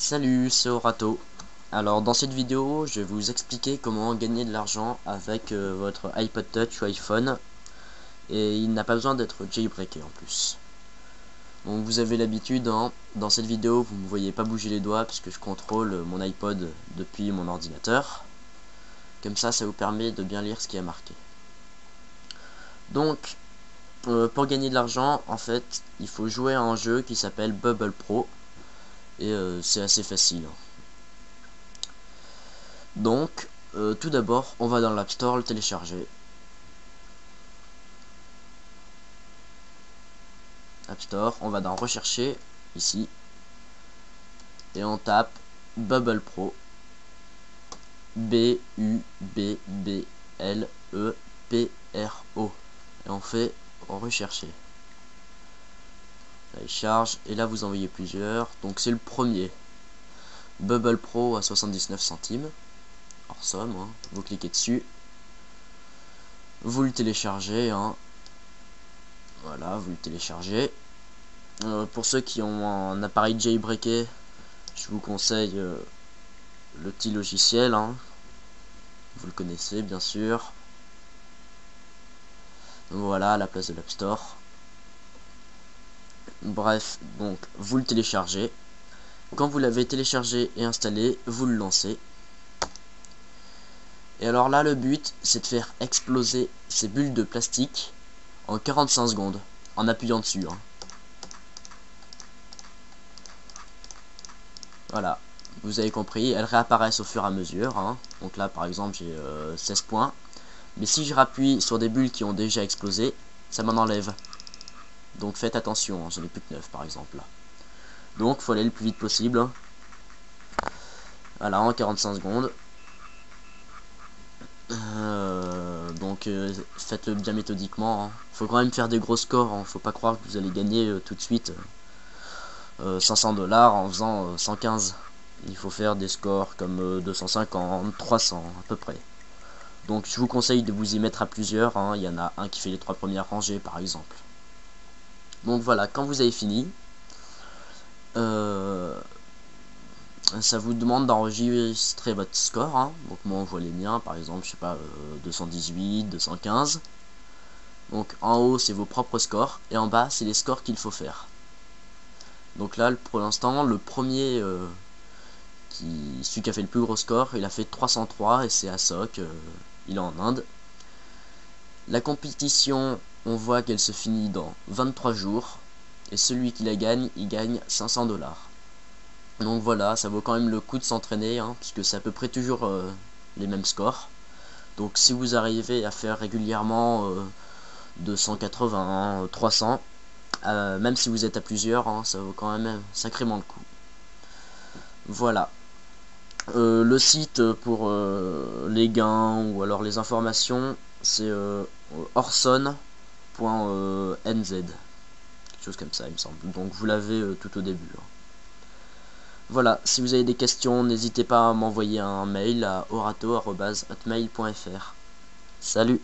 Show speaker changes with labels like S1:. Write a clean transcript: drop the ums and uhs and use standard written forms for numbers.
S1: Salut, c'est Orato. Alors dans cette vidéo, je vais vous expliquer comment gagner de l'argent avec votre iPod Touch ou iPhone. Et il n'a pas besoin d'être jailbreaké en plus. Donc vous avez l'habitude, hein, dans cette vidéo, vous ne me voyez pas bouger les doigts puisque je contrôle mon iPod depuis mon ordinateur. Comme ça vous permet de bien lire ce qui est marqué. Donc, pour gagner de l'argent, en fait, il faut jouer à un jeu qui s'appelle Bubble Pro. Et c'est assez facile. Donc, tout d'abord, on va dans l'App Store le télécharger. App Store, on va dans rechercher, ici. Et on tape Bubble Pro. B-U-B-B-L-E-P-R-O. Et on fait rechercher. Là, il charge, et là vous en voyez plusieurs. Donc c'est le premier. Bubble Pro à 79 centimes. Hors somme, hein. Vous cliquez dessus. Vous le téléchargez, hein. Voilà, vous le téléchargez. Pour ceux qui ont un appareil jailbreaké, je vous conseille le petit logiciel, hein. Vous le connaissez bien sûr. Voilà, à la place de l'App Store. Bref, donc vous le téléchargez. Quand vous l'avez téléchargé et installé, vous le lancez. Et alors là, le but, c'est de faire exploser ces bulles de plastique en 45 secondes, en appuyant dessus, hein. Voilà, vous avez compris, elles réapparaissent au fur et à mesure, hein. Donc là, par exemple, j'ai 16 points. Mais si je rappuie sur des bulles qui ont déjà explosé, ça m'en enlève. Donc faites attention, hein, j'en ai plus que 9 par exemple là. Donc faut aller le plus vite possible, hein. Voilà, en 45 secondes. Faites-le bien méthodiquement, hein. Faut quand même faire des gros scores, hein. Faut pas croire que vous allez gagner tout de suite 500 $ en faisant 115. Il faut faire des scores comme 250, 300 à peu près. Donc je vous conseille de vous y mettre à plusieurs, hein. Il y en a un qui fait les 3 premières rangées par exemple. Donc voilà, quand vous avez fini, ça vous demande d'enregistrer votre score, hein. Donc moi on voit les miens, par exemple, je sais pas, 218, 215. Donc en haut c'est vos propres scores, et en bas c'est les scores qu'il faut faire. Donc là pour l'instant le premier celui qui a fait le plus gros score, il a fait 303 et c'est Asok, il est en Inde. La compétition, on voit qu'elle se finit dans 23 jours, et celui qui la gagne, il gagne 500 $. Donc voilà, ça vaut quand même le coup de s'entraîner, hein, puisque c'est à peu près toujours les mêmes scores. Donc si vous arrivez à faire régulièrement 280, 300, même si vous êtes à plusieurs, hein, ça vaut quand même sacrément le coup. Voilà. Le site pour les gains ou alors les informations, c'est orson.nz. Quelque chose comme ça, il me semble. Donc vous l'avez tout au début, hein. Voilà, si vous avez des questions, n'hésitez pas à m'envoyer un mail à orato@hotmail.fr. Salut!